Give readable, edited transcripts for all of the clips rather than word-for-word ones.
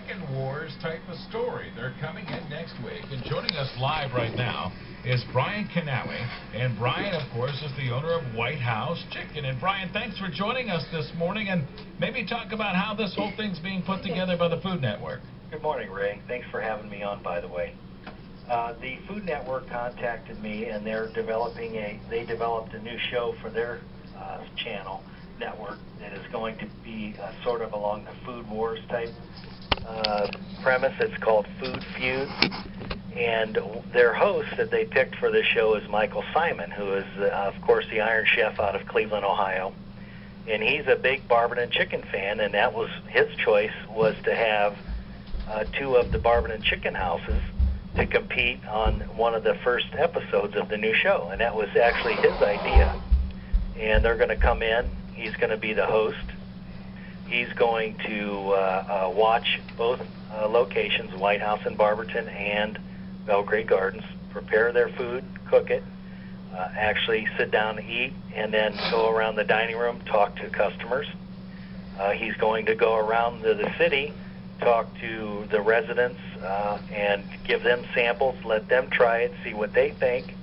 Chicken Wars type of story. They're coming in next week. And joining us live right now is Brian Canale. And Brian, of course, is the owner of Whitehouse Chicken. And Brian, thanks for joining us this morning. And maybe talk about how this whole thing's being put together by the Food Network. Good morning, Ray. Thanks for having me on, by the way. The Food Network contacted me, and they developed a new show for their channel network that is going to be sort of along the Food Wars type premise. It's called Food Feuds, and their host that they picked for this show is Michael Simon, who is, of course, the Iron Chef out of Cleveland, Ohio. And he's a big Barberton Chicken fan, and that was his choice, was to have two of the Barberton Chicken houses to compete on one of the first episodes of the new show, and that was actually his idea. And they're going to come in. He's going to be the host. He's going to watch both locations, Whitehouse and Barberton and Belgrade Gardens, prepare their food, cook it, actually sit down and eat, and then go around the dining room, talk to customers. He's going to go around the city, talk to the residents, and give them samples, let them try it, see what they think.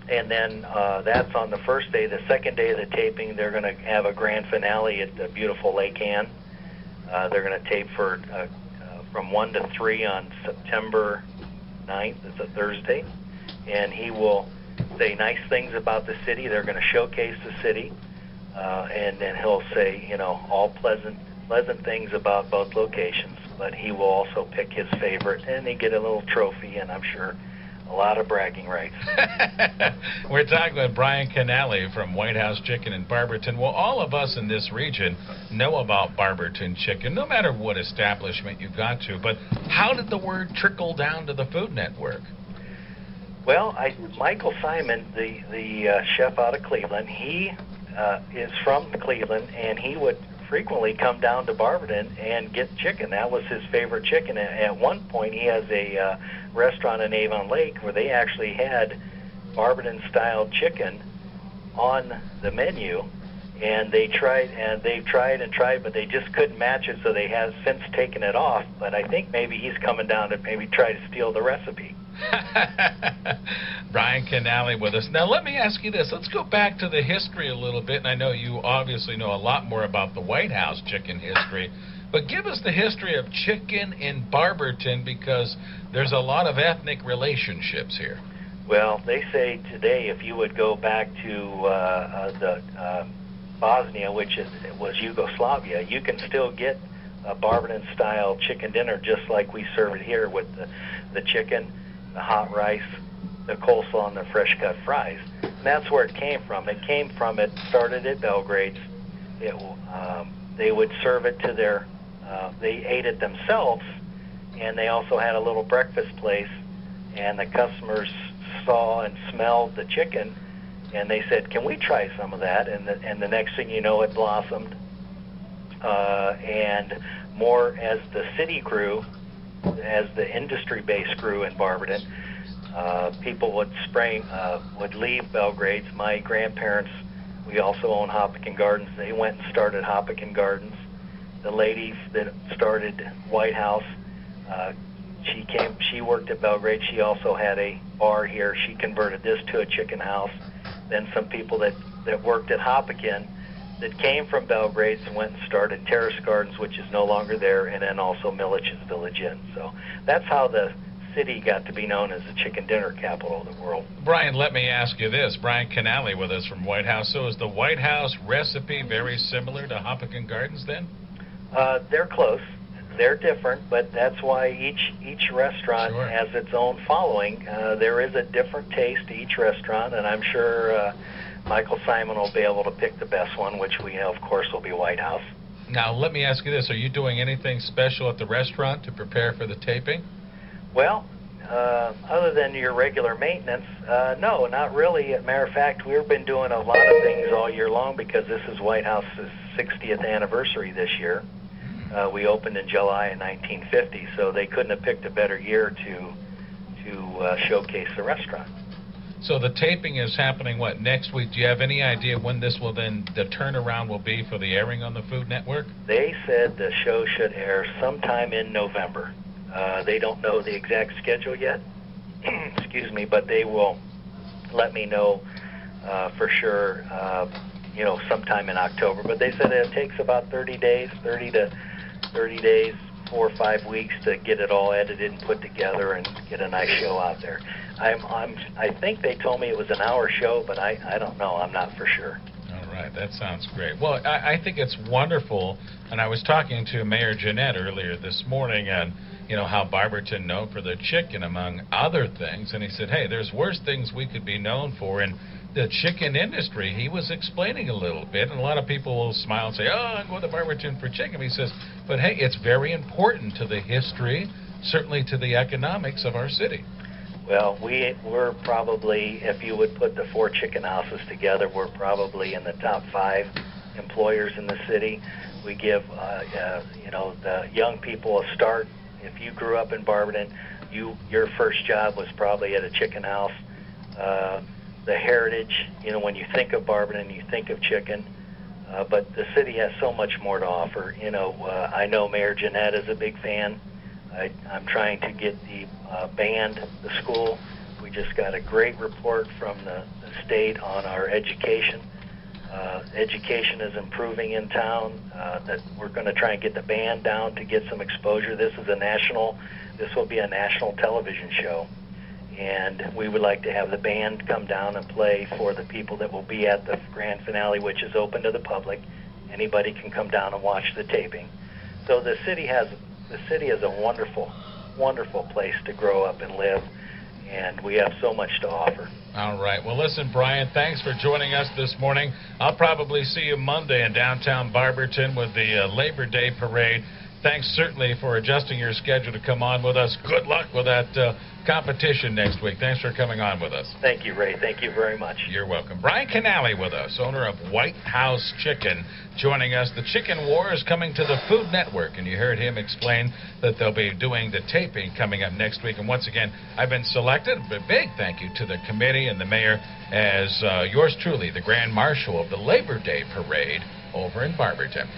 And then that's on the first day. The second day of the taping, they're going to have a grand finale at the beautiful Lake Ann. They're going to tape for from 1 to 3 on September 9th. It's a Thursday. And he will say nice things about the city. They're going to showcase the city. And then he'll say, you know, all pleasant things about both locations. But he will also pick his favorite, and they get a little trophy, and I'm sure a lot of bragging rights. We're talking with Brian Canale from Whitehouse Chicken in Barberton. Well, all of us in this region know about Barberton Chicken, no matter what establishment you've got to. But how did the word trickle down to the Food Network? Well, Michael Simon, the chef out of Cleveland, he is from Cleveland, and he would frequently come down to Barberton and get chicken. That was his favorite chicken. At one point, he has a restaurant in Avon Lake where they actually had Barberton-style chicken on the menu, and they've tried, but they just couldn't match it, so they have since taken it off. But I think maybe he's coming down to maybe try to steal the recipe. Brian Canale with us. Now, let me ask you this. Let's go back to the history a little bit, and I know you obviously know a lot more about the Whitehouse Chicken history, but give us the history of chicken in Barberton, because there's a lot of ethnic relationships here. Well, they say today, if you would go back to Bosnia, which was Yugoslavia, you can still get a Barberton-style chicken dinner just like we serve it here, with the chicken, the hot rice, the coleslaw, and the fresh-cut fries. And that's where it came from. It started at Belgrade's. They would serve it to their, they ate it themselves, and they also had a little breakfast place, and the customers saw and smelled the chicken, and they said, can we try some of that? And the next thing you know, it blossomed. And more as the city grew, as the industry base grew in Barberton, people would leave Belgrade's. My grandparents, we also own Hoppican Gardens. They went and started Hoppican Gardens. The lady that started Whitehouse, she worked at Belgrade. She also had a bar here. She converted this to a chicken house. Then some people that worked at Hoppican that came from Belgrade's and went and started Terrace Gardens, which is no longer there, and then also Millich's Village Inn. So that's how the city got to be known as the chicken dinner capital of the world. Brian, let me ask you this. Brian Canale with us from Whitehouse. So is the Whitehouse recipe very similar to Hoppican Gardens then? They're close. They're different, but that's why each restaurant has its own following. There is a different taste to each restaurant, and I'm sure Michael Simon will be able to pick the best one, which we know, of course, will be Whitehouse. Now, let me ask you this. Are you doing anything special at the restaurant to prepare for the taping? Well, other than your regular maintenance, no, not really. As a matter of fact, we've been doing a lot of things all year long because this is Whitehouse's 60th anniversary this year. We opened in July of 1950, so they couldn't have picked a better year to showcase the restaurant. So the taping is happening, what, next week? Do you have any idea when this will then, the turnaround will be for the airing on the Food Network? They said the show should air sometime in November. They don't know the exact schedule yet, excuse me, but they will let me know for sure, sometime in October. But they said it takes about 30 days, 4 or 5 weeks to get it all edited and put together and get a nice show out there. I think they told me it was an hour show, but I don't know. I'm not for sure. All right, that sounds great. Well, I think it's wonderful, and I was talking to Mayor Jeanette earlier this morning, and how Barberton known for the chicken, among other things, and he said, hey, there's worse things we could be known for in the chicken industry. He was explaining a little bit, and a lot of people will smile and say, oh, I'm going to Barberton for chicken. He says, but hey, it's very important to the history, certainly to the economics of our city. Well, we're probably, if you would put the 4 chicken houses together, we're probably in the top 5 employers in the city. We give, the young people a start. If you grew up in Barberton, your first job was probably at a chicken house. The heritage, when you think of Barberton, you think of chicken. But the city has so much more to offer. I know Mayor Jeanette is a big fan. I'm trying to get the band, the school. We just got a great report from the state on our education. Education is improving in town. That we're going to try and get the band down to get some exposure. This will be a national television show, and we would like to have the band come down and play for the people that will be at the grand finale, which is open to the public. Anybody can come down and watch the taping. So the city is a wonderful, wonderful place to grow up and live, and we have so much to offer. All right. Well, listen, Brian, thanks for joining us this morning. I'll probably see you Monday in downtown Barberton with the Labor Day Parade. Thanks certainly for adjusting your schedule to come on with us. Good luck with that competition next week. Thanks for coming on with us. Thank you, Ray. Thank you very much. You're welcome. Brian Canale with us, owner of Whitehouse Chicken, joining us. The Chicken War is coming to the Food Network, and you heard him explain that they'll be doing the taping coming up next week. And once again, I've been selected. A big thank you to the committee and the mayor as yours truly, the Grand Marshal of the Labor Day Parade over in Barberton.